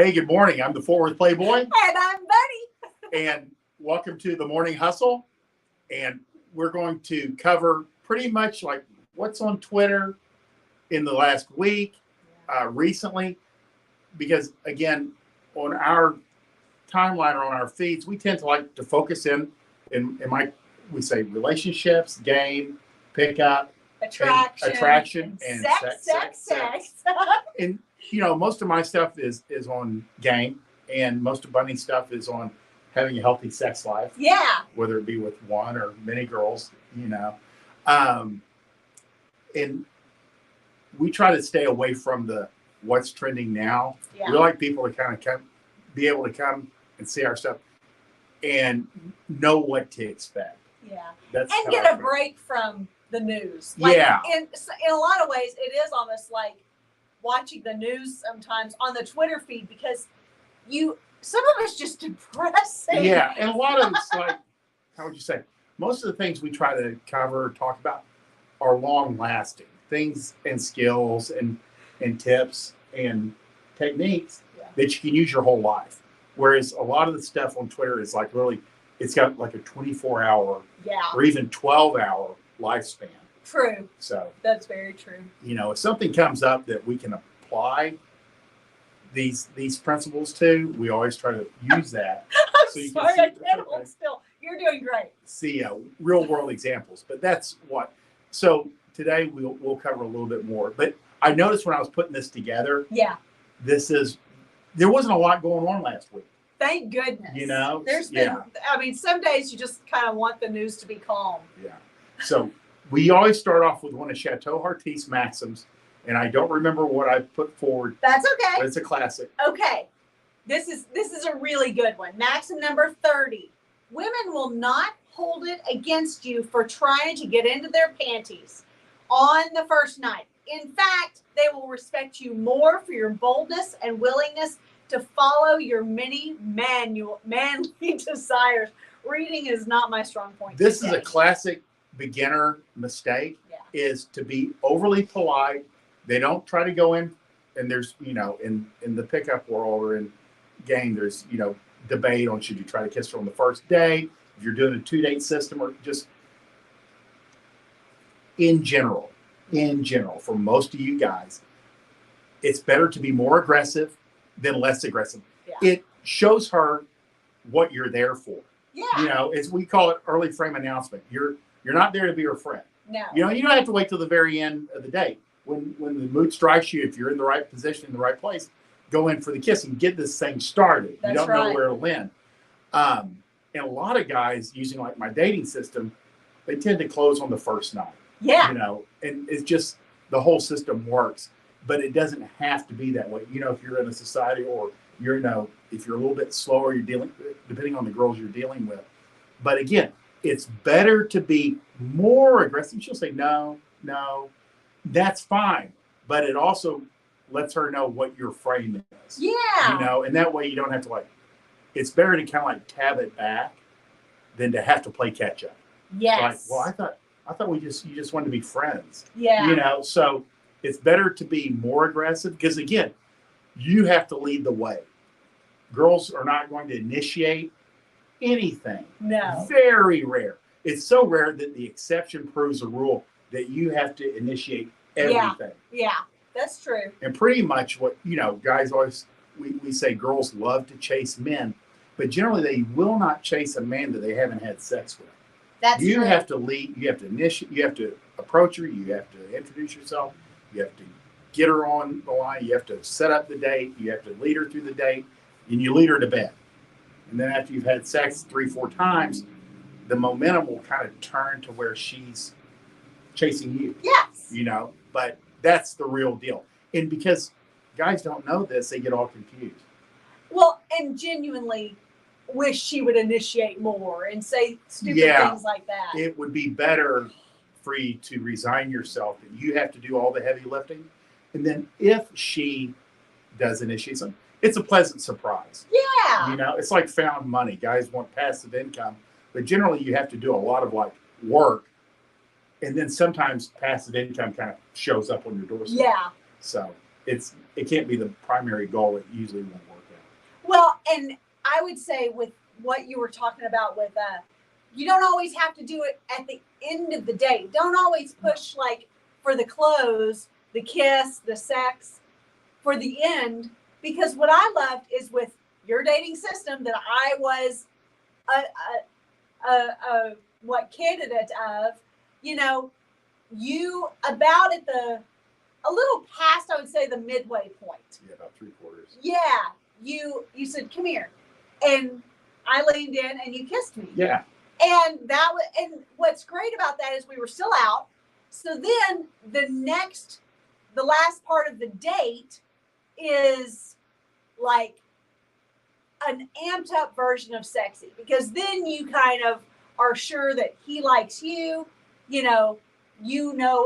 Hey, good morning. I'm the Worth Playboy. And I'm Bunny. And welcome to the Morning Hustle. And we're going to cover pretty much like what's on Twitter in the last week, recently. Because again, on our timeline or on our feeds, we tend to like to focus we say relationships, game, pickup, attraction, and sex. And you know, most of my stuff is on game, and most of Bunny's stuff is on having a healthy sex life. Yeah. Whether it be with one or many girls, you know. And we try to stay away from the what's trending now. Yeah. We like people to kind of be able to come and see our stuff and know what to expect. Yeah. And get a break from the news. Like, yeah. In a lot of ways, it is almost like watching the news sometimes on the Twitter feed, because some of it's just depressing. Yeah. And a lot of it's like, how would you say? Most of the things we try to cover or talk about are long lasting things and skills and tips and techniques that you can use your whole life. Whereas a lot of the stuff on Twitter is like really, it's got like a 24-hour or even 12-hour lifespan. True. So that's very true. You know, if something comes up that we can apply these principles to, we always try to use that. I'm sorry, I can't hold still. You're doing great. See real world examples, but that's what. So today we'll cover a little bit more. But I noticed when I was putting this together, there wasn't a lot going on last week. Thank goodness. You know, there's been. I mean, some days you just kind of want the news to be calm. Yeah. So we always start off with one of Chateau HEARTISTE Maxims, and I don't remember what I put forward. That's okay. But it's a classic. Okay. This is a really good one. Maxim number 30. Women will not hold it against you for trying to get into their panties on the first night. In fact, they will respect you more for your boldness and willingness to follow your many manly desires. Reading is not my strong point. This is a classic beginner mistake, is to be overly polite. They don't try to go in, and there's, you know, in the pickup world or in game, there's, you know, debate on should you try to kiss her on the first date, if you're doing a 2-date system, or just in general, for most of you guys, it's better to be more aggressive than less aggressive. Yeah. It shows her what you're there for. Yeah. You know, as we call it, early frame announcement. You're not there to be her friend. No. You know, you don't have to wait till the very end of the date. When the mood strikes you, if you're in the right position, in the right place, go in for the kiss and get this thing started. That's you don't right. know where it'll end. And a lot of guys using like my dating system, they tend to close on the first night. Yeah. You know, and it's just the whole system works, but it doesn't have to be that way. You know, if you're in a society or you're, you know, if you're a little bit slower, you're dealing, depending on the girls you're dealing with. But again, it's better to be more aggressive. She'll say, no, that's fine. But it also lets her know what your frame is. Yeah. You know, and that way you don't have to like, it's better to kind of like tab it back than to have to play catch up. Yes. Like, well, I thought you just wanted to be friends. Yeah. You know, so it's better to be more aggressive because again, you have to lead the way. Girls are not going to initiate anything. No. Very rare. It's so rare that the exception proves the rule that you have to initiate everything. Yeah, that's true. And pretty much what, you know, guys always, we say girls love to chase men, but generally they will not chase a man that they haven't had sex with. That's you true. have to lead, you have to initiate, you have to approach her, you have to introduce yourself, you have to get her on the line, you have to set up the date, you have to lead her through the date, and you lead her to bed. And then after you've had sex 3-4 times, the momentum will kind of turn to where she's chasing you. Yes. You know, but that's the real deal. And because guys don't know this, they get all confused. Well, and genuinely wish she would initiate more and say stupid things like that. It would be better for you to resign yourself that you have to do all the heavy lifting. And then if she does initiate something, it's a pleasant surprise. Yeah. You know, it's like found money. Guys want passive income, but generally you have to do a lot of like work. And then sometimes passive income kind of shows up on your doorstep. Yeah. So it can't be the primary goal. It usually won't work out. Well, and I would say with what you were talking about with, you don't always have to do it at the end of the date. Don't always push like for the close, the kiss, the sex for the end. Because what I loved is with your dating system that I was what candidate of, you know, you about at a little past, I would say, the midway point. Yeah, about 3/4. Yeah, you said, "Come here," and I leaned in and you kissed me. Yeah. And that was, and what's great about that is we were still out. So then the last part of the date is like an amped up version of sexy, because then you kind of are sure that he likes you, you know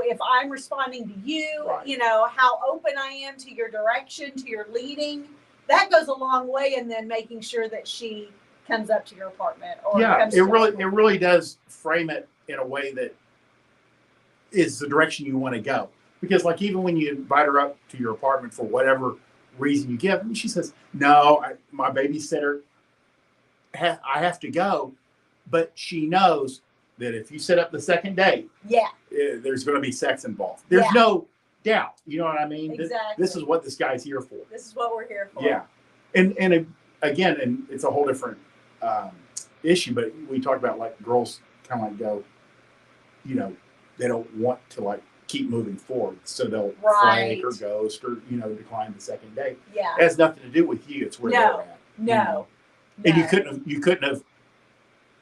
if I'm responding to you, Right. you know, how open I am to your direction, to your leading. That goes a long way. And then making sure that she comes up to your apartment, or comes it to really does frame it in a way that is the direction you want to go. Because like even when you invite her up to your apartment for whatever reason you give, and she says, "No, my babysitter, I have to go," but she knows that if you set up the second date, yeah, there's going to be sex involved. There's no doubt. You know what I mean? Exactly. This is what this guy's here for. This is what we're here for. Yeah, and again, and it's a whole different issue. But we talked about like girls kind of like go, you know, they don't want to like keep moving forward, so they'll flank or ghost or decline the second date. Yeah, It has nothing to do with you. It's where they're at. No. And you couldn't have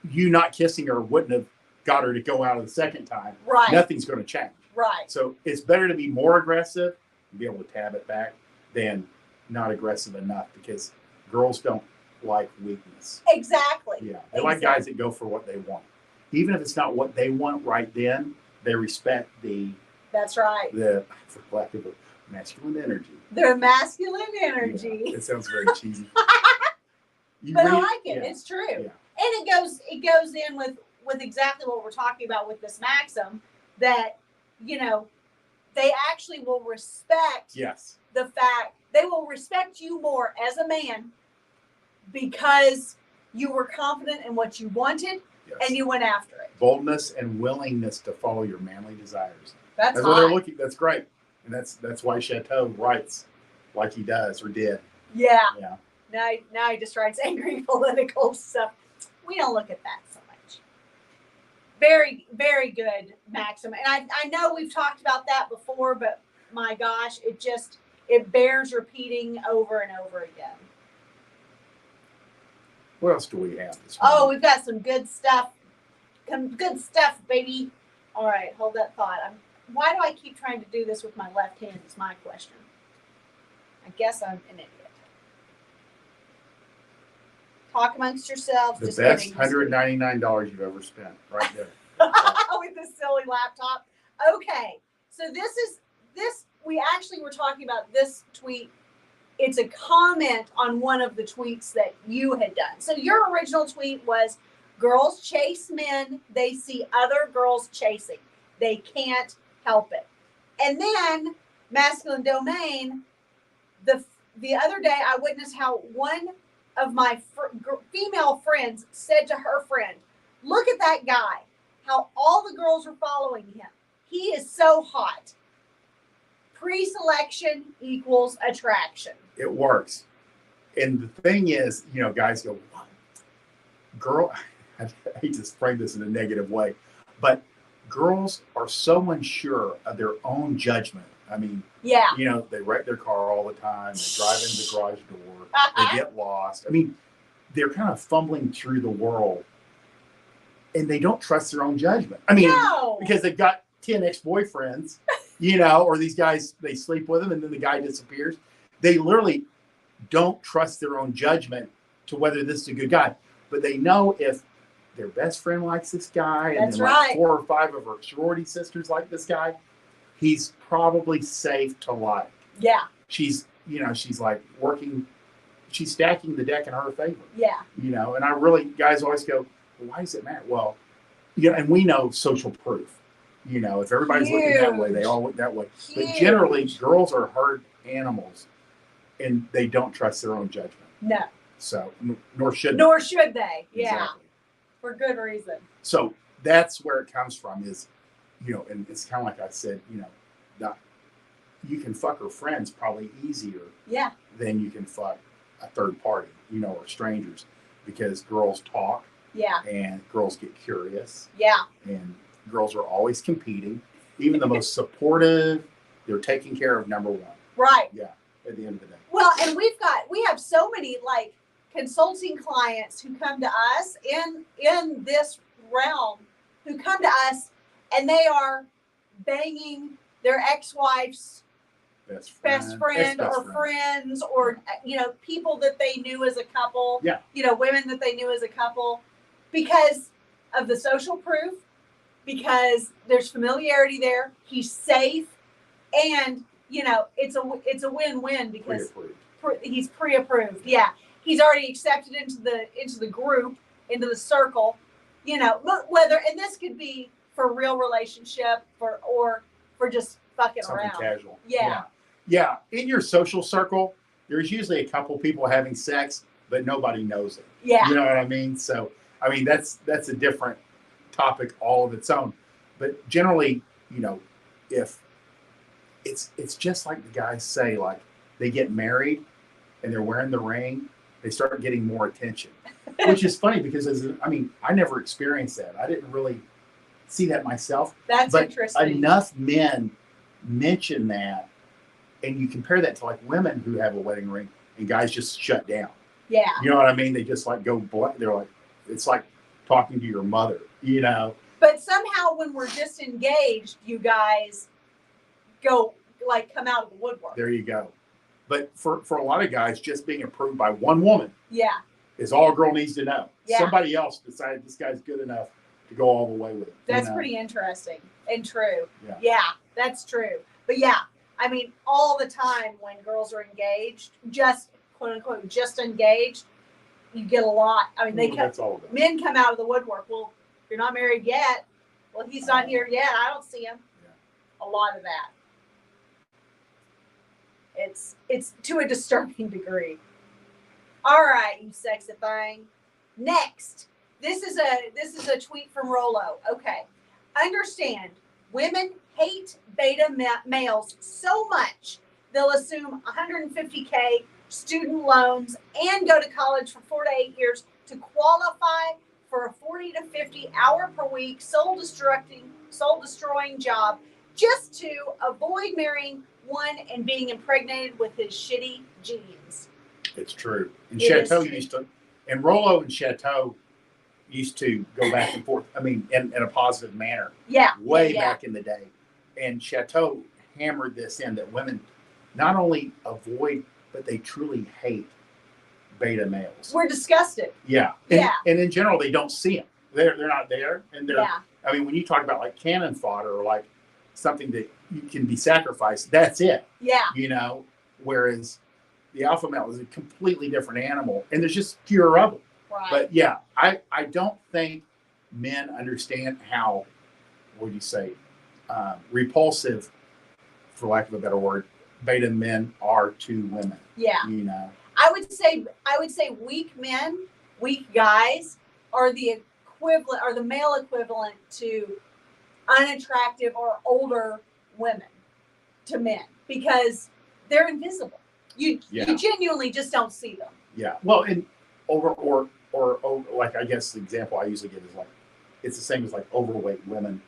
not kissing her wouldn't have got her to go out of the second time. Right. Nothing's going to change. Right. So it's better to be more aggressive and be able to tab it back than not aggressive enough, because girls don't like weakness. Exactly. Yeah. They like guys that go for what they want. Even if it's not what they want right then, they respect That's right. the for lack of a masculine energy. Their masculine energy. Yeah, it sounds very cheesy. But I like it. Yeah. It's true. Yeah. And it goes in with exactly what we're talking about with this Maxim, that, they actually will respect the fact, they will respect you more as a man because you were confident in what you wanted and you went after it. Boldness and willingness to follow your manly desires. That's what they're looking. That's great. And that's why Chateau writes like he does or did. Yeah. Yeah. Now he just writes angry political stuff. We don't look at that so much. Very, very good, Maxim. And I know we've talked about that before, but my gosh, it bears repeating over and over again. What else do we have this Oh, morning? we've got some good stuff. Good stuff, baby. All right, hold that thought. Why do I keep trying to do this with my left hand is my question. I guess I'm an idiot. Talk amongst yourselves. The Just best kidding. $199 you've ever spent, right there. With this silly laptop. Okay, so we actually were talking about this tweet. It's a comment on one of the tweets that you had done. So your original tweet was, girls chase men they see other girls chasing. They can't help it. And then Masculine Domain, the other day I witnessed how one of my female friends said to her friend, look at that guy, how all the girls are following him. He is so hot. Pre-selection equals attraction. It works. And the thing is, guys go, what? Girl, I hate to frame this in a negative way, but girls are so unsure of their own judgment. I mean, they wreck their car all the time. They drive into the garage door. They get lost. I mean, they're kind of fumbling through the world, and they don't trust their own judgment. I mean, because they've got 10 ex-boyfriends, or these guys, they sleep with them and then the guy disappears. They literally don't trust their own judgment to whether this is a good guy. But they know if their best friend likes this guy, and then like 4 or 5 of her sorority sisters like this guy, he's probably safe to like. Yeah. She's like working, she's stacking the deck in her favor. Yeah. And guys always go, well, why does it matter? Well, and we know social proof. If everybody's looking that way, they all look that way. But generally, girls are herd animals, and they don't trust their own judgment. No. So, nor should they. Nor should they. Yeah. Exactly. For good reason. So that's where it comes from is, and it's kind of like I said, that you can fuck her friends probably easier Yeah. than you can fuck a third party, or strangers, because girls talk Yeah. and girls get curious Yeah. and girls are always competing. Even the most supportive, they're taking care of number one. Right. Yeah. At the end of the day. Well, and we have so many like consulting clients who come to us in this realm, who come to us and they are banging their ex-wife's best friend or friends or people that they knew as a couple. Yeah. Women that they knew as a couple, because of the social proof, because there's familiarity there. He's safe, and it's a win-win because he's pre-approved. Yeah, he's already accepted into the group, into the circle. Whether, and this could be for real relationship or for just fucking something around. Casual. Yeah. Yeah. In your social circle, there's usually a couple people having sex, but nobody knows it. Yeah. You know what I mean? So, that's a different topic all of its own. But generally, if it's just like the guys say, like they get married and they're wearing the ring, they start getting more attention, which is funny because I never experienced that. I didn't really see that myself. That's interesting. Enough men mention that, and you compare that to like women who have a wedding ring and guys just shut down. Yeah. You know what I mean? They just like go blank. They're like, it's like talking to your mother, But somehow when we're disengaged, you guys go like come out of the woodwork. There you go. But for a lot of guys, just being approved by one woman is all a girl needs to know. Yeah. Somebody else decided this guy's good enough to go all the way with it. That's pretty interesting and true. Yeah. That's true. But all the time when girls are engaged, just quote unquote, just engaged, you get a lot. Men come out of the woodwork. Well, you're not married yet. Well, he's not here yet. I don't see him. Yeah. A lot of that. It's to a disturbing degree. All right, you sexy thing. Next, this is a tweet from Rolo. Okay, understand, women hate beta males so much they'll assume 150K student loans and go to college for 4 to 8 years to qualify for a 40 to 50 hour per week soul destroying job just to avoid marrying one and being impregnated with his shitty genes. It's true. And Chateau and Rolo and Chateau used to go back and forth. In a positive manner. Yeah. Way back in the day. And Chateau hammered this in that women not only avoid, but they truly hate beta males. We're disgusted. Yeah. And in general, they don't see them. They're not there. And they're, when you talk about like cannon fodder or like something that you can be sacrificed, that's it. Yeah. Whereas the alpha male is a completely different animal and there's just fewer of them. Right. But I don't think men understand how, repulsive, for lack of a better word, beta men are to women. Yeah. I would say weak men, weak guys are the male equivalent to unattractive or older women to men because they're invisible. You genuinely just don't see them. Yeah. Well, and or like I guess the example I usually give is like it's the same as like overweight women.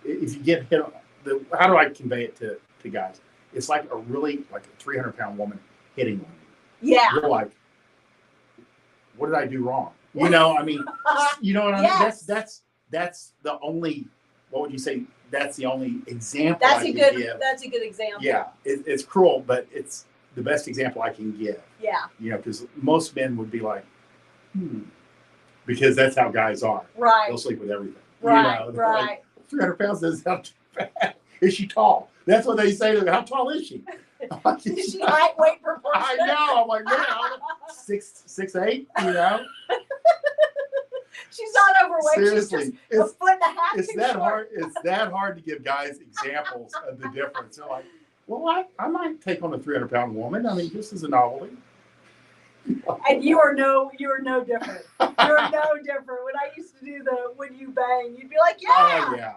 If you get hit on how do I convey it to guys? It's like a 300-pound woman hitting on you. Yeah. You're like, what did I do wrong? You know what I mean? Yes. That's the only. What would you say? That's the only example. That's a good example. Yeah, it's cruel, but it's the best example I can give. Yeah. Because most men would be like, because that's how guys are. Right. They'll sleep with everything. Right. Right. Like, 300 pounds doesn't sound too bad. Is she tall? That's what they say to them. How tall is she? Is she height, weight, proportion? I know. I'm like, man, 6'8", She's not overweight. Seriously, she's just a foot and a half. It's that hard. It's that hard to give guys examples of the difference. They're like, well, I might take on a 300-pound woman. This is a novelty. And you are no different. You're no different. When I used to do the when you bang, you'd be like, yeah. Oh yeah,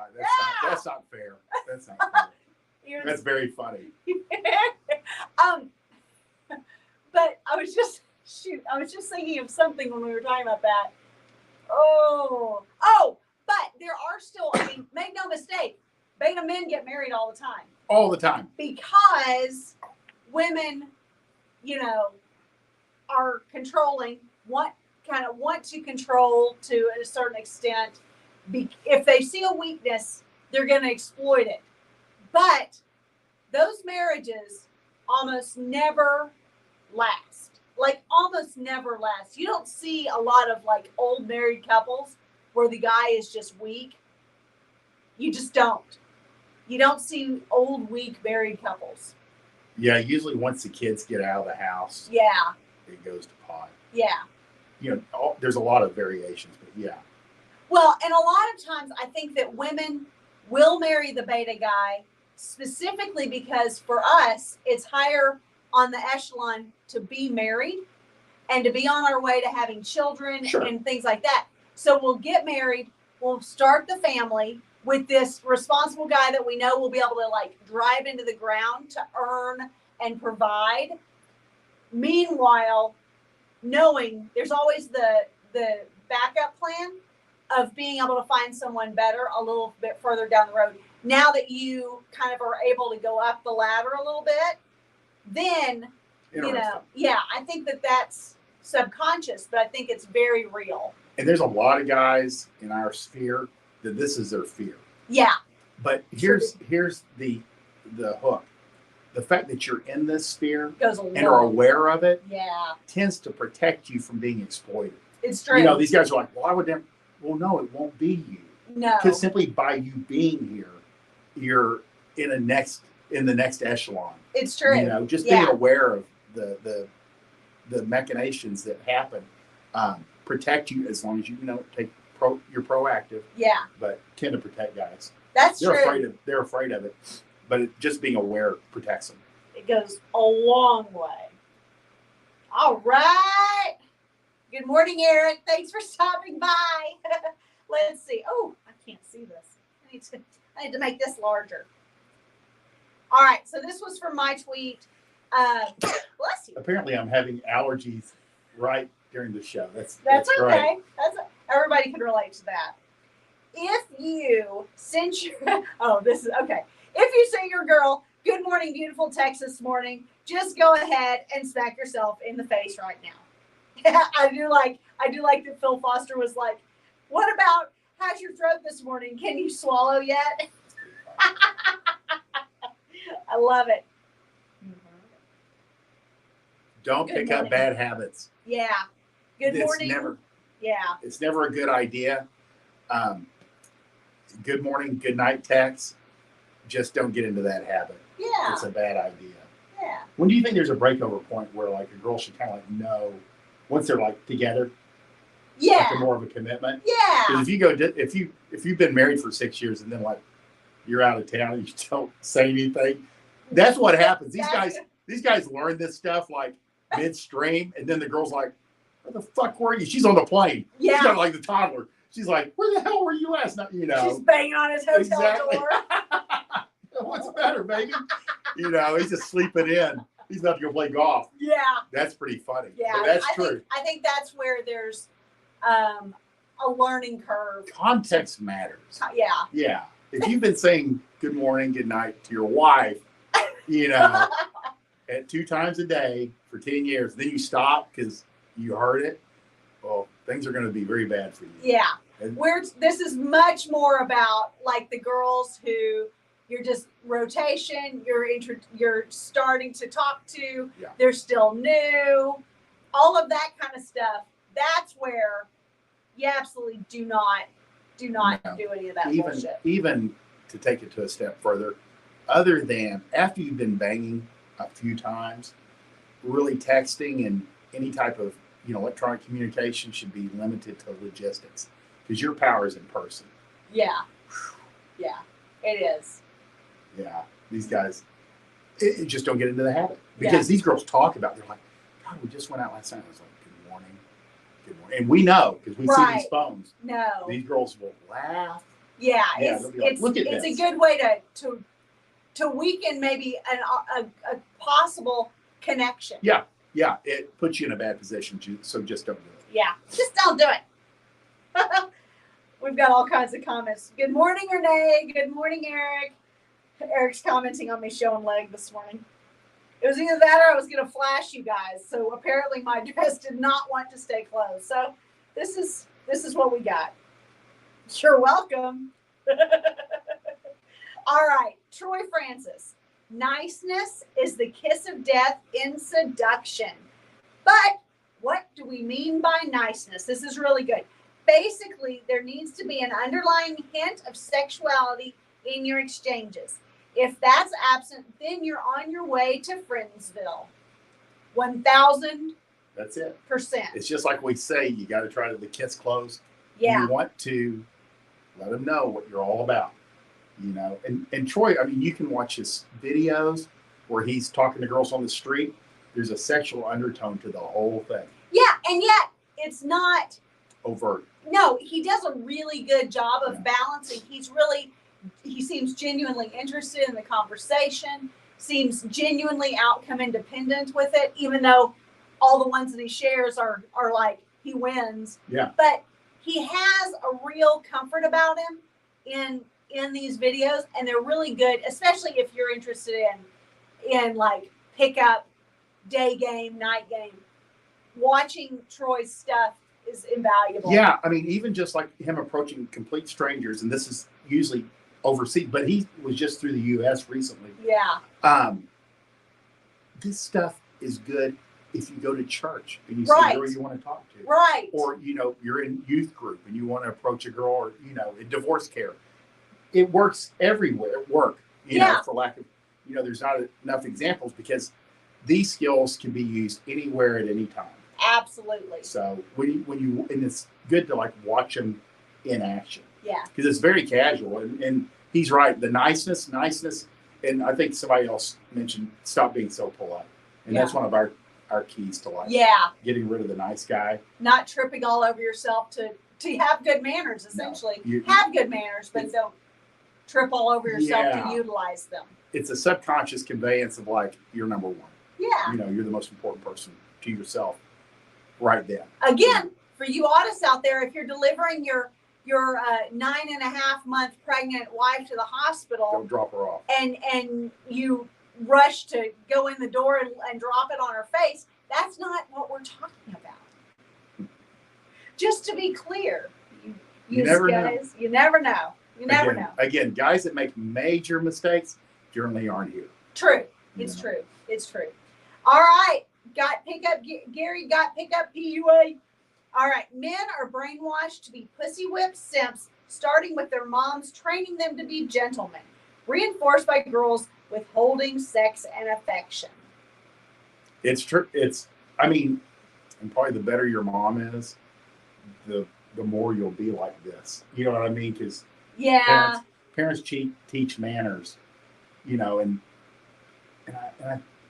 that's not fair. That's not fair. That's very funny. But I was just thinking of something when we were talking about that. Oh, but there are still, I mean, make no mistake, beta men get married all the time. All the time. Because women, are controlling, want to control to a certain extent. If they see a weakness, they're going to exploit it. But those marriages almost never last. Like almost never last. You don't see a lot of like old married couples where the guy is just weak. You just don't. You don't see old, weak married couples. Yeah, usually once the kids get out of the house, yeah, it goes to pot. Yeah. There's a lot of variations, but yeah. Well, and a lot of times I think that women will marry the beta guy specifically because for us, it's higher on the echelon to be married and to be on our way to having children and things like that. So we'll get married, we'll start the family with this responsible guy that we know will be able to like drive into the ground to earn and provide. Meanwhile, knowing there's always the backup plan of being able to find someone better a little bit further down the road. Now that you kind of are able to go up the ladder a little bit, then, I think that's subconscious, but I think it's very real. And there's a lot of guys in our sphere that this is their fear. Yeah. But here's the hook. The fact that you're in this sphere and are aware of it tends to protect you from being exploited. It's true. These guys are like, well, I would never. Well, no, it won't be you. No. Because simply by you being here, you're in the next echelon. It's true. Just being aware of the machinations that happen protect you as long as you you're proactive. Yeah. But tend to protect guys. That's true. They're afraid of it, but just being aware protects them. It goes a long way. All right. Good morning, Eric. Thanks for stopping by. Let's see. Oh, I can't see this. I need to make this larger. All right. So this was from my tweet. Bless you. Apparently, I'm having allergies right during the show. That's okay. Everybody can relate to that. If you sent your this is okay. If you say your girl, good morning, beautiful text this morning, just go ahead and smack yourself in the face right now. I do like that Phil Foster was like, what about how's your throat this morning? Can you swallow yet? I love it. Don't pick up bad habits. Yeah. Good morning. It's never a good idea. Good morning, good night text. Just don't get into that habit. Yeah. It's a bad idea. Yeah. When do you think there's a breakover point where like a girl should kind of like know once they're like together? Yeah. After more of a commitment. Yeah. Because if you've been married for 6 years and then like you're out of town and you don't say anything, that's what happens. These guys learn this stuff like midstream, and then the girl's like, "Where the fuck were you?" She's on the plane. Yeah. She's got like the toddler. She's like, "Where the hell were you last night?" She's banging on his hotel door. What's the matter, baby? He's just sleeping in. He's about to go play golf. Yeah. That's pretty funny. Yeah. But that's true. I think that's where there's a learning curve. Context matters. Yeah. Yeah. If you've been saying good morning, good night to your wife, at 2 times a day for 10 years, then you stop because you heard it, well, things are going to be very bad for you. Yeah. This is much more about like the girls who you're just rotation, you're starting to talk to, they're still new, all of that kind of stuff. That's where you absolutely do not do any of that bullshit. Even to take it to a step further, other than after you've been banging a few times, really texting and any type of electronic communication should be limited to logistics because your power is in person. Yeah. Yeah, it is. Yeah, these guys it just don't get into the habit because these girls talk about. They're like, God, we just went out last night. I was like, good morning. Good morning. And we know, because we see these phones. No. These girls will laugh. Yeah, they'll be like, look at it's this. a good way to weaken maybe a possible connection. Yeah, it puts you in a bad position, so just don't do it. Yeah, just don't do it. We've got all kinds of comments. Good morning, Renee. Good morning, Eric. Eric's commenting on me showing leg this morning. It was either that or I was going to flash you guys. So apparently my dress did not want to stay closed. So this is what we got. You're welcome. All right, Troy Francis. Niceness is the kiss of death in seduction. But what do we mean by niceness? This is really good. Basically, there needs to be an underlying hint of sexuality in your exchanges. If that's absent, then you're on your way to Friendsville. 1,000%. That's it. It's just like we say, you got to try to the kiss close. Yeah. You want to let them know what you're all about. And Troy, I mean, you can watch his videos where he's talking to girls on the street. There's a sexual undertone to the whole thing. Yeah, and yet it's not overt. No, he does a really good job of balancing. He seems genuinely interested in the conversation, seems genuinely outcome independent with it, even though all the ones that he shares are like he wins. Yeah. But he has a real comfort about him in these videos, and they're really good, especially if you're interested in like pickup, day game, night game. Watching Troy's stuff is invaluable. Yeah, I mean, even just like him approaching complete strangers, and this is usually overseas, but he was just through the U.S. recently. Yeah. This stuff is good if you go to church and you see a girl you want to talk to. Right. Or, you're in youth group and you want to approach a girl, or, in divorce care. It works everywhere at work, for lack of, there's not enough examples, because these skills can be used anywhere at any time. Absolutely. So when you and it's good to like watch them in action. Yeah. Because it's very casual, and he's right. The niceness, and I think somebody else mentioned stop being so polite, and that's one of our keys to life. Yeah. Getting rid of the nice guy. Not tripping all over yourself to have good manners. Essentially, have good manners, but don't trip all over yourself to utilize them. It's a subconscious conveyance of like you're number one. Yeah. You're the most important person to yourself. Right then. Again, for you autists out there, if you're delivering your 9.5-month pregnant wife to the hospital, don't drop her off, and you rush to go in the door and drop it on her face, that's not what we're talking about. Just to be clear, you never know. You never know. You never know. Again, guys that make major mistakes generally aren't here. True. It's true. It's true. All right. Got pickup, Gary, got pickup PUA. All right. Men are brainwashed to be pussy whipped simps, starting with their moms training them to be gentlemen, reinforced by girls withholding sex and affection. It's true. And probably the better your mom is, the more you'll be like this. You know what I mean? Because parents teach manners, and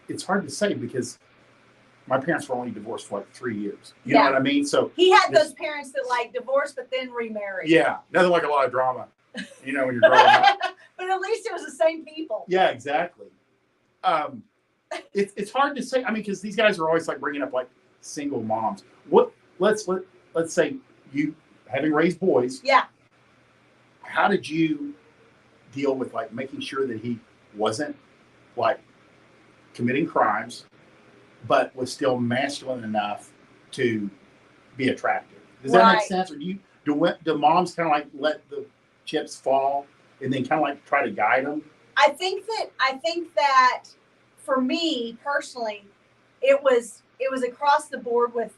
it's hard to say because my parents were only divorced for like 3 years. You know what I mean? So he had those parents that like divorced but then remarried. Yeah, nothing like a lot of drama, when you're growing up. But at least it was the same people. Yeah, exactly. It's hard to say. Because these guys are always like bringing up like single moms. Let's say you having raised boys. Yeah. How did you deal with like making sure that he wasn't like committing crimes, but was still masculine enough to be attractive? Does that make sense? Or do moms kind of like let the chips fall and then kind of like try to guide them? I think that for me personally, it was across the board with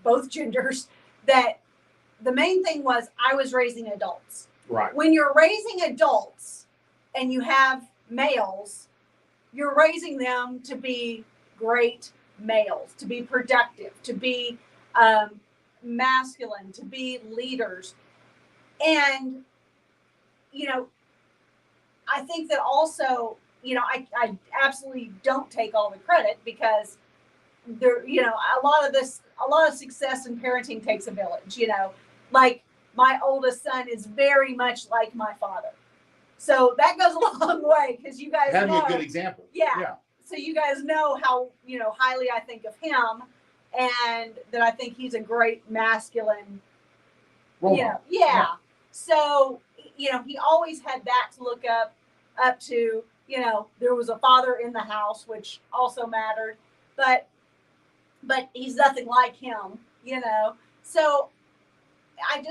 both genders, that the main thing was I was raising adults. Right. When you're raising adults and you have males, you're raising them to be great males, to be productive, to be masculine, to be leaders. And, I think that also, I absolutely don't take all the credit, because there, you know, a lot of success in parenting takes a village, you know, like my oldest son is very much like my father. So that goes a long way because you guys That'd know, be a good example. Yeah. So you guys know how, you know, highly I think of him, and that I think he's a great masculine, Role you model. know, yeah. So, you know, he always had that to look up to, you know, there was a father in the house, which also mattered, but he's nothing like him, you know? So I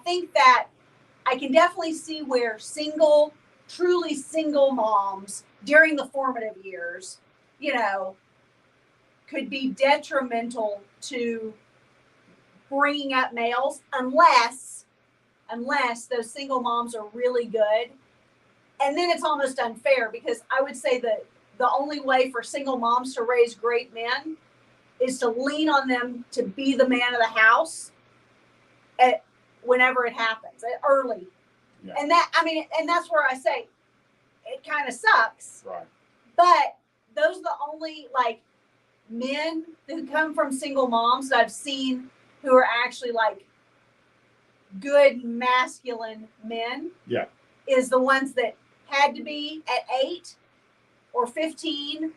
think that I can definitely see where truly single moms during the formative years, you know, could be detrimental to bringing up males unless those single moms are really good. And then it's almost unfair because I would say that the only way for single moms to raise great men is to lean on them to be the man of the house whenever it happens, early. Yeah. And that's where I say it kind of sucks. Right. But those are the only like men who come from single moms that I've seen who are actually like good masculine men. Yeah. Is the ones that had to be at 8 or 15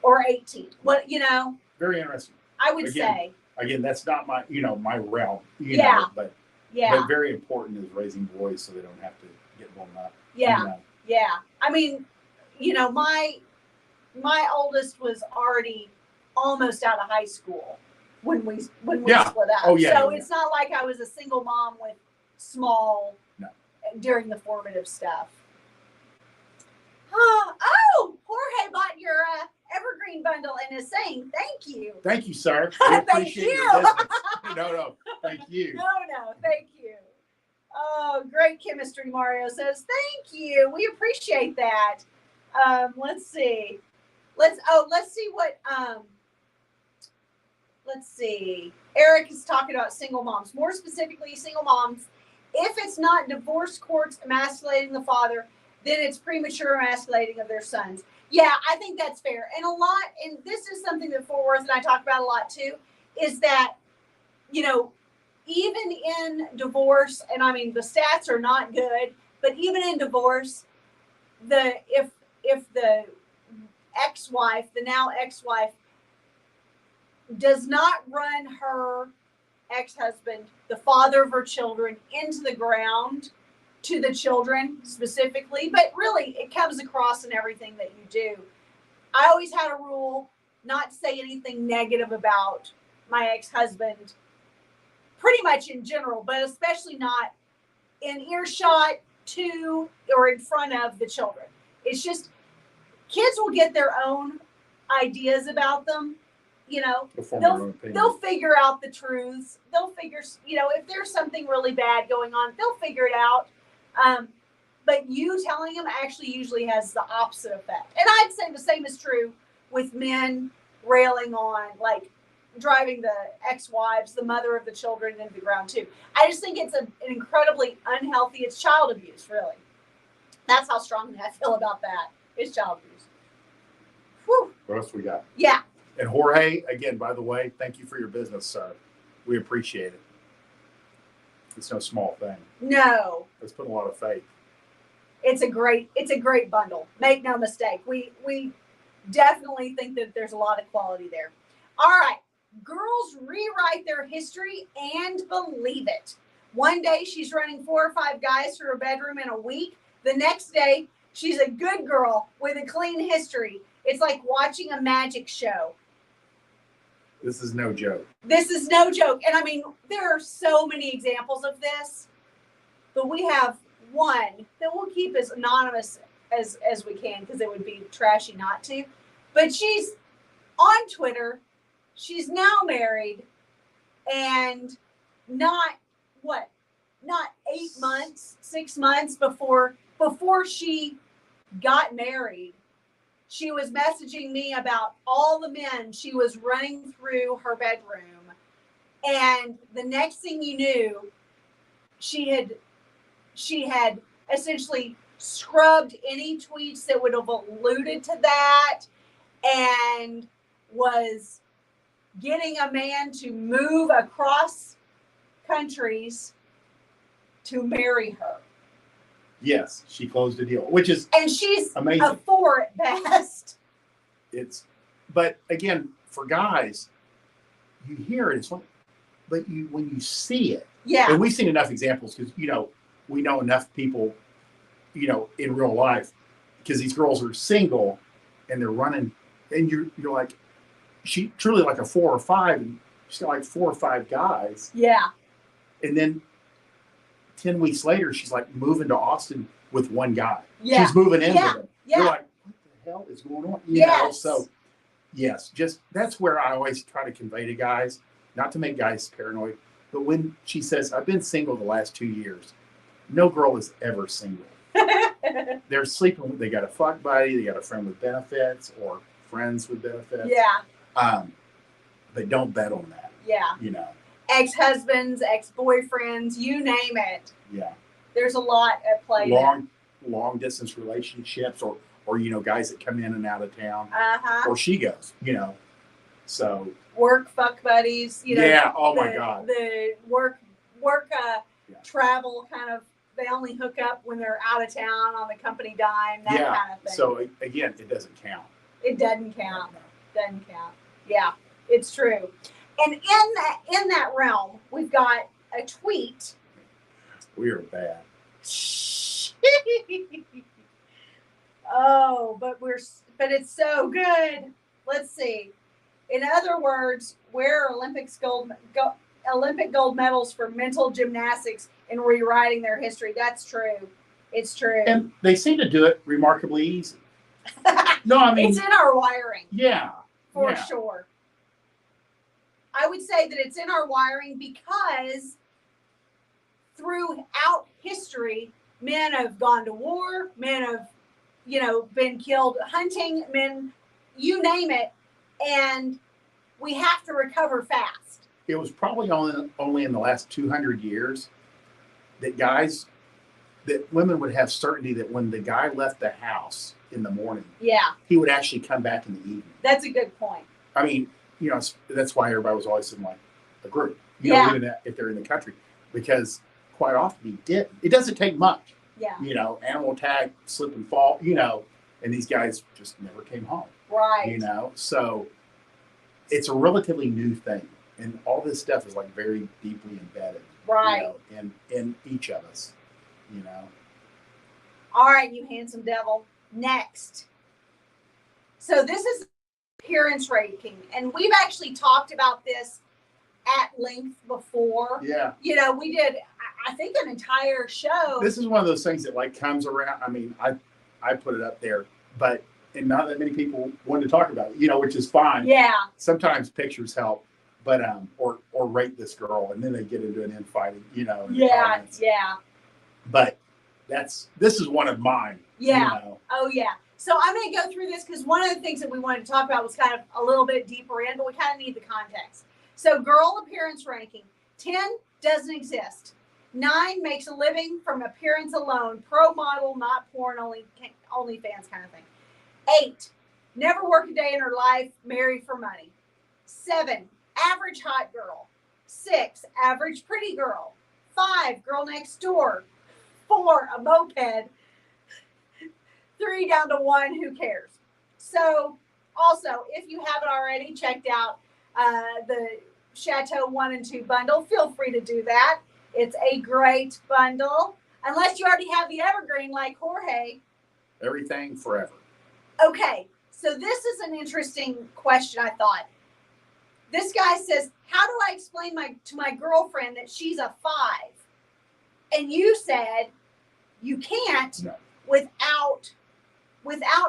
or 18. What, you know? Very interesting. I would say. Again, that's not my, you know, my realm. You Yeah. know, but very important is raising boys so they don't have to get blown up. Yeah. You know. Yeah. I mean, you know, my oldest was already almost out of high school when we split up. Oh, yeah. So it's not like I was a single mom with small during the formative stuff. Oh, Jorge bought your Evergreen bundle and is saying thank you. Thank you, sir. We appreciate your business. No, thank you. No, thank you. Oh, great chemistry, Mario says. Thank you. We appreciate that. Let's see. Let's see what let's see. Eric is talking about single moms. More specifically, single moms. If it's not divorce courts emasculating the father, then it's premature emasculating of their sons. Yeah, I think that's fair. And this is something that Fort Worth and I talk about a lot too, is that, you know, even in divorce, and I mean the stats are not good, but even in divorce, if the ex-wife, the now ex-wife, does not run her ex-husband, the father of her children, into the ground to the children specifically, but really it comes across in everything that you do. I always had a rule not to say anything negative about my ex-husband, pretty much in general, but especially not in earshot to or in front of the children. It's just kids will get their own ideas about them. You know, they'll figure out the truths. They'll figure, you know, if there's something really bad going on, they'll figure it out. But you telling them actually usually has the opposite effect. And I'd say the same is true with men railing on, like driving the ex-wives, the mother of the children, into the ground too. I just think it's an incredibly unhealthy, it's child abuse, really. That's how strongly I feel about that. It's child abuse. Whew. What else we got? Yeah. And Jorge, again, by the way, thank you for your business, sir. We appreciate it. It's no small thing. No. It's put a lot of faith. It's a great bundle. Make no mistake. We definitely think that there's a lot of quality there. All right. Girls rewrite their history and believe it. One day she's running 4 or 5 guys through her bedroom in a week. The next day she's a good girl with a clean history. It's like watching a magic show. This is no joke. This is no joke. And I mean, there are so many examples of this, but we have one that we'll keep as anonymous as we can because it would be trashy not to. But she's on Twitter. She's now married, and not 8 months, 6 months before she got married, she was messaging me about all the men she was running through her bedroom. And the next thing you knew, she had essentially scrubbed any tweets that would have alluded to that and was getting a man to move across countries to marry her. Yes, she closed the deal, which is And she's amazing. a 4 at best. But again, for guys, you hear it, it's like, but when you see it, Yeah. and we've seen enough examples because, we know enough people, in real life, because these girls are single and they're running, and you're like, she truly like a 4 or 5, and she's got like 4 or 5 guys. Yeah. And then 10 weeks later, she's like moving to Austin with 1 guy. Yeah. She's moving in Yeah. with him. Yeah. You're like, what the hell is going on? Yes. So yes, just that's where I always try to convey to guys, not to make guys paranoid, but when she says, I've been single the last 2 years, no girl is ever single. They're sleeping, they got a fuck buddy, they got a friend with benefits or friends with benefits. Yeah. But don't bet on that. Yeah. Ex-husbands, ex-boyfriends, you name it. Yeah. There's a lot at play there. Long distance relationships or guys that come in and out of town. Uh-huh. Or she goes, So Work fuck buddies, yeah, oh my God. The work travel kind of, they only hook up when they're out of town on the company dime, that kind of thing. So again, it doesn't count. It doesn't count. Doesn't count. Yeah, it's true. And in that realm, we've got a tweet. We are bad. Oh, but it's so good. Let's see. In other words, where are Olympic gold medals for mental gymnastics in rewriting their history? That's true. It's true. And they seem to do it remarkably easy. No, I mean, it's in our wiring. Yeah. For sure. I would say that it's in our wiring because throughout history, men have gone to war, men have, been killed hunting, men, you name it, and we have to recover fast. It was probably only in the last 200 years that women would have certainty that when the guy left the house in the morning, he would actually come back in the evening. That's a good point. I mean, that's why everybody was always in like a group, even if they're in the country, because quite often he didn't. It doesn't take much. Yeah. Animal attack, slip and fall, and these guys just never came home. Right. So it's a relatively new thing. And all this stuff is like very deeply embedded. Right. In each of us, All right, you handsome devil. Next. So this is appearance ranking. And we've actually talked about this at length before. Yeah. We did, I think, an entire show. This is one of those things that like comes around. I mean, I put it up there, and not that many people wanted to talk about it, which is fine. Yeah. Sometimes pictures help, but or rate this girl, and then they get into an infighting, in the comments. Yeah. But this is one of mine. Yeah. Oh yeah. So I'm going to go through this because one of the things that we wanted to talk about was kind of a little bit deeper in, but we kind of need the context. So girl appearance ranking. 10 doesn't exist. 9 makes a living from appearance alone. Pro model, not porn, OnlyFans kind of thing. 8, never work a day in her life, married for money. 7, average hot girl. 6, average pretty girl. 5, girl next door. 4, a moped. 3 down to 1, who cares? So also, if you haven't already checked out the Chateau 1 and 2 bundle, feel free to do that. It's a great bundle. Unless you already have the Evergreen like Jorge. Everything forever. Okay, so this is an interesting question, I thought. This guy says, how do I explain to my girlfriend that she's a 5? And you said you can't without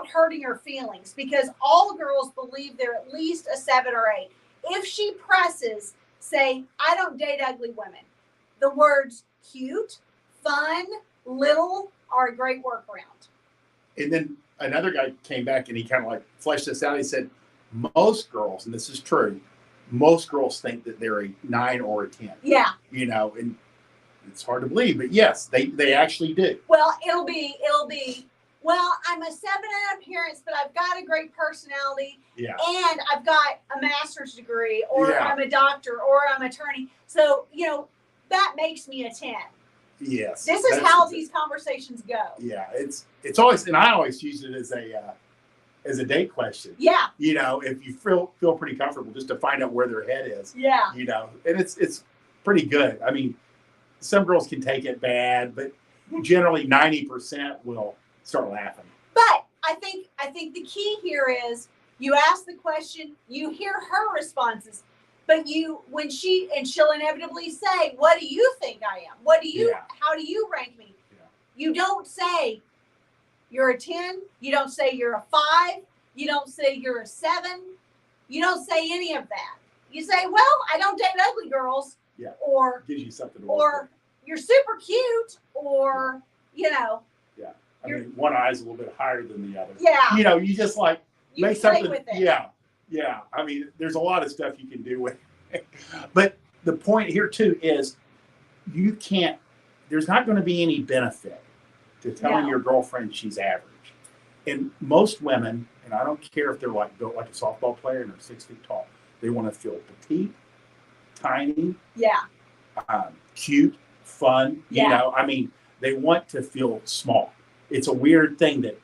hurting her feelings, because all girls believe they're at least a 7 or 8. If she presses, say, I don't date ugly women, the words cute, fun, little are a great workaround. And then another guy came back and he kind of like fleshed this out. He said, most girls, and this is true, most girls think that they're a 9 or a 10. Yeah. And it's hard to believe, but yes, they actually do. Well, it'll be well, I'm a 7 in appearance, but I've got a great personality. Yeah. And I've got a master's degree, or Yeah. I'm a doctor, or I'm an attorney. So, you know, that makes me a 10. Yes. This is how these conversations go. Yeah. It's always, and I always use it as a date question. Yeah. You know, if you feel pretty comfortable, just to find out where their head is. Yeah. You know, and it's pretty good. I mean, some girls can take it bad, but generally 90% will start laughing. But I think the key here is you ask the question, you hear her responses, but she'll inevitably say, what do you think I am? How do you rank me? Yeah. You don't say you're a 10. You don't say you're a 5. You don't say you're a 7. You don't say any of that. You say, well, I don't date ugly girls. Yeah. Or gives you something to or you're super cute, or, you know. Yeah. I mean, one eye's a little bit higher than the other. Yeah. You know, you just like You make play something. with it. Yeah. Yeah. I mean, there's a lot of stuff you can do with it. But the point here too is there's not going to be any benefit to telling your girlfriend she's average. And most women, and I don't care if they're built like a softball player and they're 6 feet tall, they want to feel petite, tiny, cute, fun. You know, I mean, they want to feel small. It's a weird thing that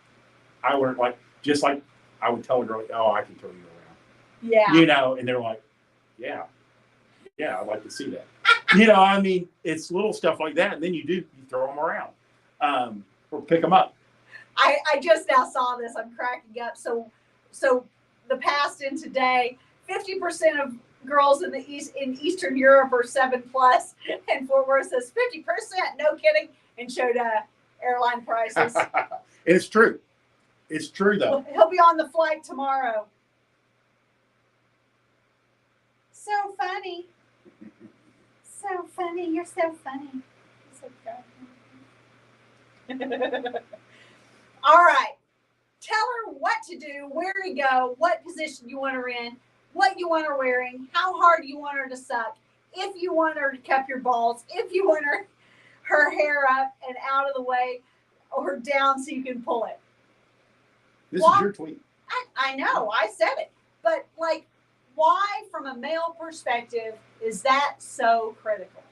I would just like I would tell a girl, oh, I can throw you around. Yeah. You know, and they're like, yeah, I'd like to see that. You know, I mean, it's little stuff like that. And then you throw them around or pick them up. I just now saw this. I'm cracking up. So the past and today, 50% of girls in Eastern Europe are 7+, and Fort Worth says 50%. No kidding, and showed airline prices. It's true. It's true though. He'll be on the flight tomorrow. So funny. So funny. You're so funny. All right. Tell her what to do, where to go, what position you want her in, what you want her wearing, how hard you want her to suck, if you want her to cup your balls, if you want her hair up and out of the way or down so you can pull it. This is your tweet. I know. I said it. But, like, why, from a male perspective, is that so critical?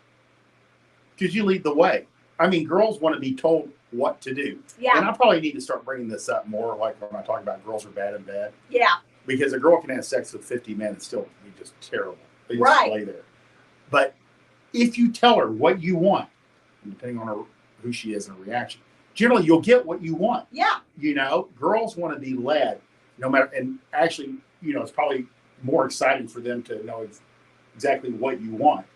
Because you lead the way. I mean, girls want to be told what to do. Yeah. And I probably need to start bringing this up more, like when I talk about girls are bad in bed. Yeah. Because a girl can have sex with 50 men and still be just terrible. They just lay there. But if you tell her what you want, depending on who she is and her reaction, generally you'll get what you want. Yeah. You know, girls want to be led, no matter, and actually, you know, it's probably more exciting for them to know exactly what you want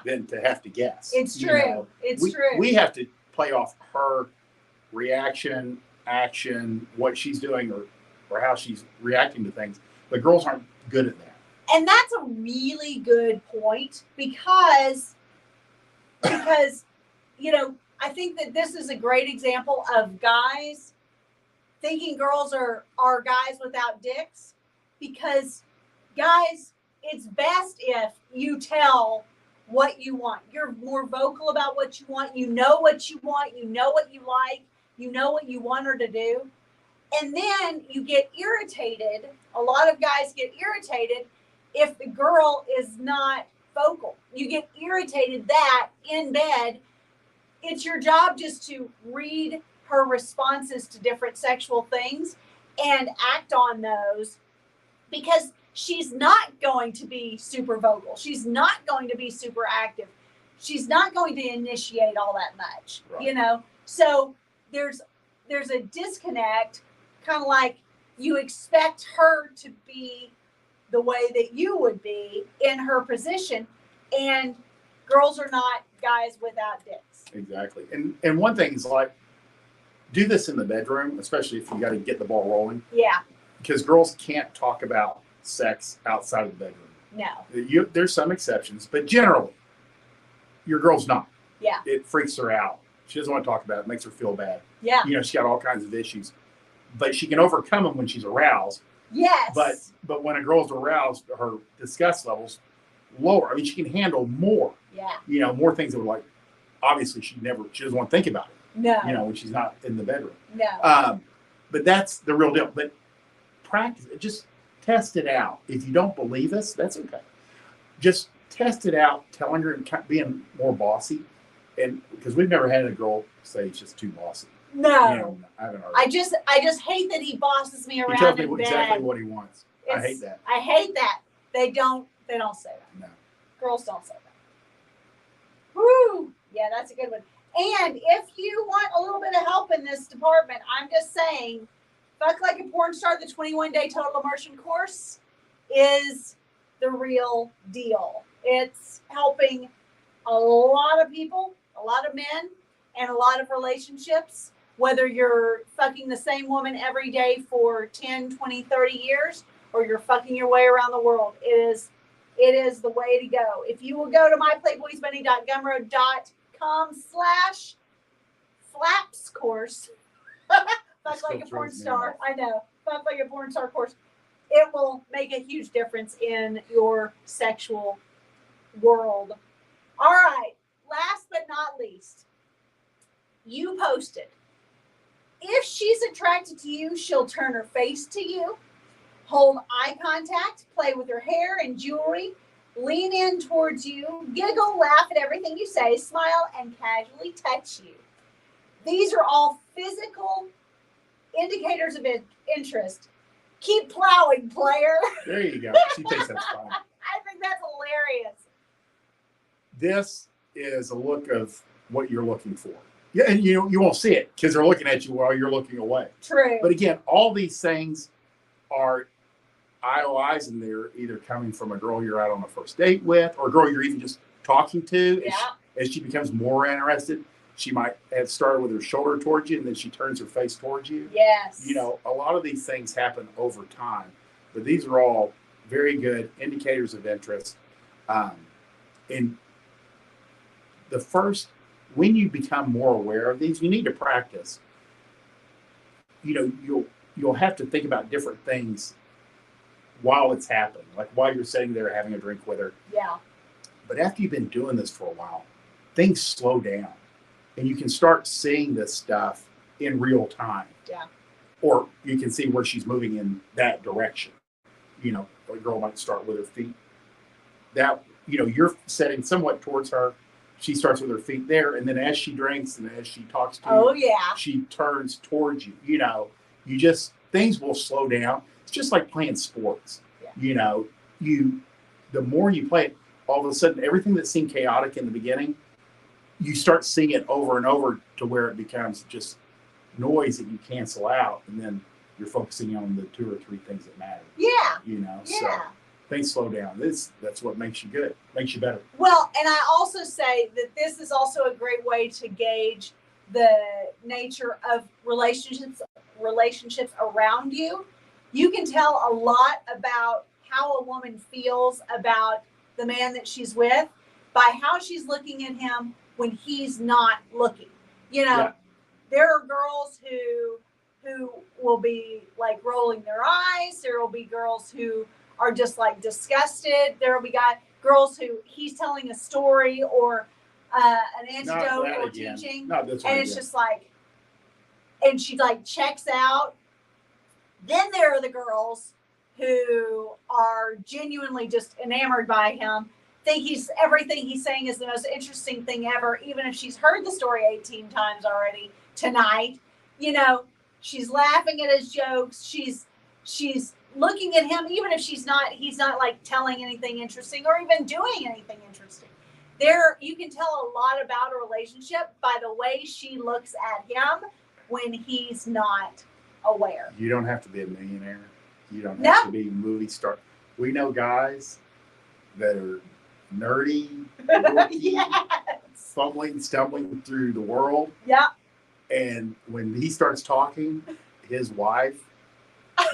than to have to guess. It's true. You know, it's true. We have to play off her reaction, action, what she's doing, or how she's reacting to things. But girls aren't good at that. And that's a really good point because you know, I think that this is a great example of guys thinking girls are guys without dicks, because guys, it's best if you tell what you want. You're more vocal about what you want. You know what you want. You know what you like. You know what you want her to do. And then you get irritated. A lot of guys get irritated if the girl is not vocal. You get irritated that in bed, it's your job just to read her responses to different sexual things and act on those, because she's not going to be super vocal. She's not going to be super active. She's not going to initiate all that much, you know? So there's a disconnect, kind of like you expect her to be the way that you would be in her position, and girls are not guys without dicks. Exactly. And one thing is, like, do this in the bedroom, especially if you got to get the ball rolling. Yeah. Because girls can't talk about sex outside of the bedroom. No. There's some exceptions, but generally, your girl's not. Yeah. It freaks her out. She doesn't want to talk about it. It makes her feel bad. Yeah. You know, she's got all kinds of issues, but she can overcome them when she's aroused. Yes. But when a girl's aroused, her disgust levels lower. I mean, she can handle more. Yeah. You know, more things that were like, obviously she doesn't want to think about it. No. You know, when she's not in the bedroom. No. But that's the real deal. But practice it. Just test it out. If you don't believe us, that's okay. Just test it out, telling her and being more bossy. And because we've never had a girl say it's just too bossy. No. You know, I haven't heard. I just hate that he bosses me around. He tells me in bed. exactly what he wants. I hate that. I hate that. They don't say that. No. Girls don't say that. Woo! Yeah, that's a good one. And if you want a little bit of help in this department, I'm just saying, Fuck Like a Porn Star, the 21-day total immersion course is the real deal. It's helping a lot of people, a lot of men, and a lot of relationships, whether you're fucking the same woman every day for 10, 20, 30 years, or you're fucking your way around the world. It is the way to go. If you will go to myplayboysbunny.gumroad.com/flaps course, Fuck Like a Porn Star, I know, Fuck Like a Porn Star course, it will make a huge difference in your sexual world. All right, last but not least, you posted, if she's attracted to you, she'll turn her face to you, hold eye contact, play with her hair and jewelry, lean in towards you, giggle, laugh at everything you say, smile, and casually touch you. These are all physical indicators of interest. Keep plowing, player. There you go. She thinks that's fine. I think that's hilarious. This is a look of what you're looking for. Yeah, and you won't see it because they're looking at you while you're looking away. True. But again, all these things are IOIs, and they're either coming from a girl you're out on a first date with, or a girl you're even just talking to. Yeah. As she becomes more interested, she might have started with her shoulder towards you, and then she turns her face towards you. Yes. You know, a lot of these things happen over time, but these are all very good indicators of interest. And the first, when you become more aware of these, you need to practice. You know, you'll have to think about different things while it's happening, like while you're sitting there having a drink with her. Yeah. But after you've been doing this for a while, things slow down, and you can start seeing this stuff in real time. Yeah. Or you can see where she's moving in that direction. You know, a girl might start with her feet. That, you know, you're setting somewhat towards her. She starts with her feet there, and then as she drinks and as she talks to you, she turns towards you. You know, things will slow down. It's just like playing sports. Yeah. You know, the more you play it, all of a sudden, everything that seemed chaotic in the beginning, you start seeing it over and over to where it becomes just noise that you cancel out, and then you're focusing on the 2 or 3 things that matter. Yeah. You know, Yeah. so things slow down. That's what makes you good, makes you better. Well, and I also say that this is also a great way to gauge the nature of relationships around you. You can tell a lot about how a woman feels about the man that she's with by how she's looking at him when he's not looking. You know, there are girls who will be like rolling their eyes. There will be girls who are just like disgusted. There will be girls who he's telling a story or an antidote or teaching, and it's just like, and she like checks out. Then there are the girls who are genuinely just enamored by him, think everything he's saying is the most interesting thing ever, even if she's heard the story 18 times already tonight. You know, she's laughing at his jokes. She's looking at him, even if he's not like telling anything interesting or even doing anything interesting. You can tell a lot about a relationship by the way she looks at him when he's not aware. You don't have to be a millionaire. You don't have to be a movie star. We know guys that are nerdy, fumbling, stumbling through the world. Yeah. And when he starts talking, his wife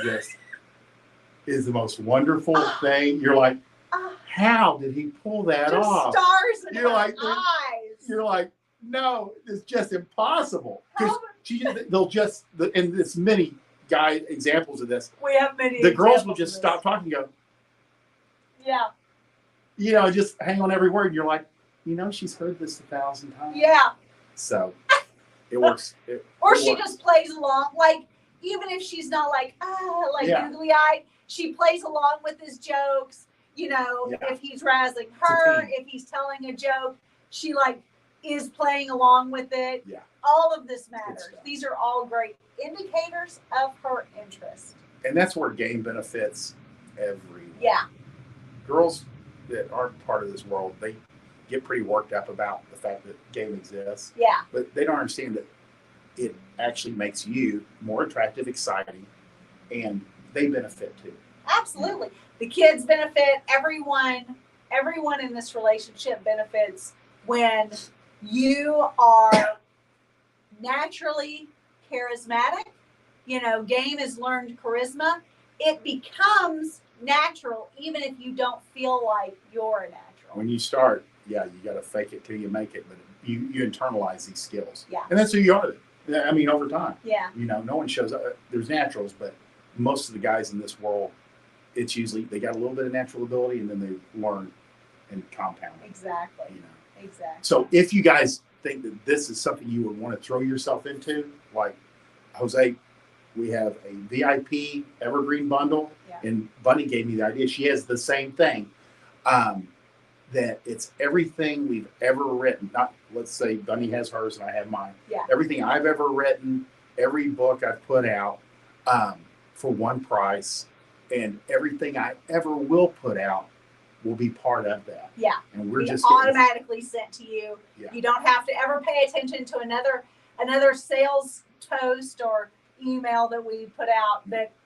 just is the most wonderful thing. You're like, how did he pull that off? Stars in her eyes. You're like, no, it's just impossible. Because and there's many guy examples of this. We have many. The girls will just stop talking and go, yeah. You know, just hang on every word. And you're like, you know, she's heard this 1,000 times. Yeah. So it works. Or she just plays along. Like, even if she's not like Yeah. googly eyed, she plays along with his jokes. You know, Yeah. if he's razzling a her, team. if he's telling a joke, she like is playing along with it. Yeah. All of this matters. stuff. These are all great indicators of her interest. And that's where game benefits everyone. Yeah. Girls that aren't part of this world, they get pretty worked up about the fact that game exists, Yeah. but they don't understand that it actually makes you more attractive, exciting, and they benefit too. Absolutely. The kids benefit, everyone in this relationship benefits when you are naturally charismatic. You know, game is learned charisma. It becomes natural even if you don't feel like you're a natural. When you start, yeah, you got to fake it till you make it, but you internalize these skills. Yeah. And that's who you are. I mean, over time. Yeah. You know, no one shows up. There's naturals, but most of the guys in this world, it's usually they got a little bit of natural ability and then they learn and compound it. Exactly. You know. Exactly. So if you guys think that this is something you would want to throw yourself into, like Jose, we have a VIP Evergreen bundle, Yeah. and Bunny gave me the idea. She has the same thing. That it's everything we've ever written. Not, let's say Bunny has hers and I have mine. Yeah. Everything I've ever written, every book I've put out, for one price, and everything I ever will put out will be part of that. Yeah. And we're Be just getting, automatically sent to you. Yeah. You don't have to ever pay attention to another sales toast or email that we put out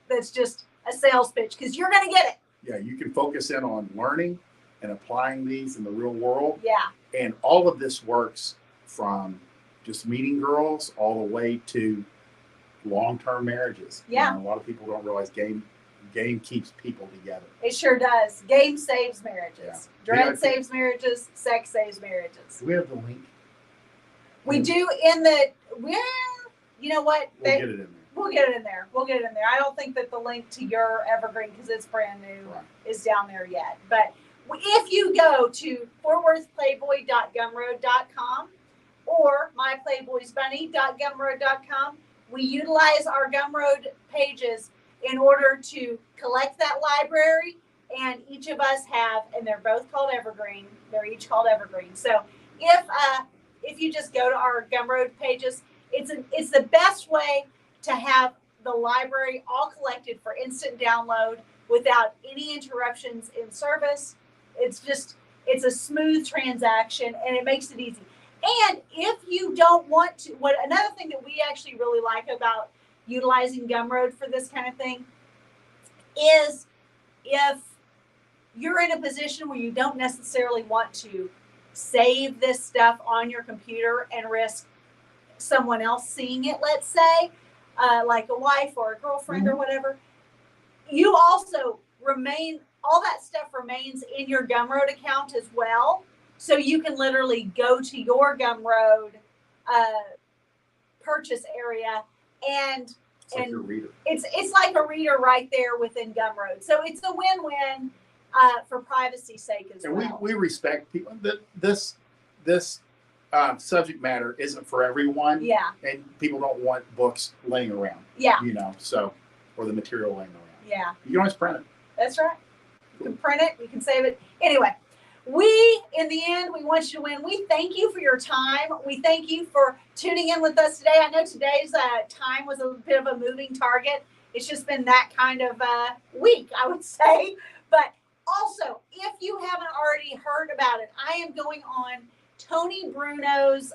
that's just a sales pitch, because you're going to get it. yeah, you can focus in on learning and applying these in the real world. Yeah. And all of this works from just meeting girls all the way to long-term marriages. Yeah. You know, a lot of people don't realize game keeps people together. It sure does. Game saves marriages. Yeah. Dread Yeah. saves marriages. Sex saves marriages. Do we have the link? We do in the, well, you know what? We'll get it in there. We'll get it in there. We'll get it in there. I don't think that the link to your Evergreen, because it's brand new, Right. is down there yet. But if you go to fortworthplayboy.gumroad.com or myplayboysbunny.gumroad.com, we utilize our Gumroad pages in order to collect that library. And each of us have, and they're both called Evergreen. They're each called Evergreen. So if you just go to our Gumroad pages, it's the best way to have the library all collected for instant download without any interruptions in service. It's a smooth transaction and it makes it easy. And if you don't want to, another thing that we actually really like about utilizing Gumroad for this kind of thing is if you're in a position where you don't necessarily want to save this stuff on your computer and risk someone else seeing it, let's say, like a wife or a girlfriend or whatever, you also all that stuff remains in your Gumroad account as well. So you can literally go to your Gumroad purchase area and It's like your reader. it's like a reader right there within Gumroad. So it's a win-win for privacy's sake as And well. we respect people. This subject matter isn't for everyone. Yeah. And people don't want books laying around. Yeah. You know, or the material laying around. Yeah. You can always print it. That's right. You can print it. You can save it. Anyway, in the end, we want you to win. We thank you for your time. We thank you for tuning in with us today. I know today's time was a bit of a moving target. It's just been that kind of week, I would say. But also, if you haven't already heard about it, I am going on Tony Bruno's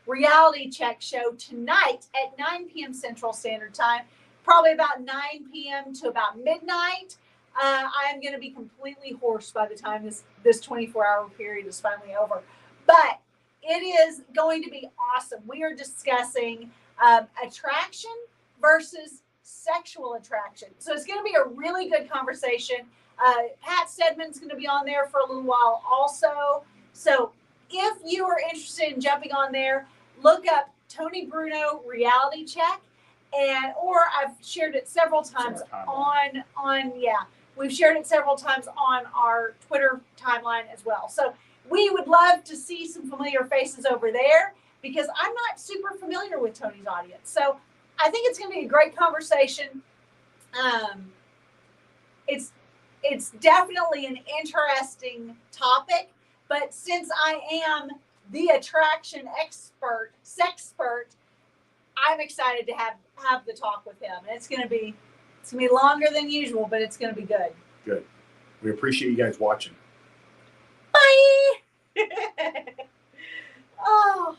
reality check show tonight at 9 p.m. Central Standard Time, probably about 9 p.m. to about midnight. I'm going to be completely hoarse by the time this 24-hour period is finally over. But it is going to be awesome. We are discussing attraction versus sexual attraction. So it's going to be a really good conversation. Pat Stedman's going to be on there for a little while also. So if you are interested in jumping on there, look up Tony Bruno Reality Check, or I've shared it several times we've shared it several times on our Twitter timeline as well. So we would love to see some familiar faces over there because I'm not super familiar with Tony's audience. So I think it's going to be a great conversation. It's definitely an interesting topic, but since I am the attraction expert, sexpert, I'm excited to have the talk with him. And it's gonna be longer than usual, but it's gonna be good. Good. We appreciate you guys watching. Bye. Oh.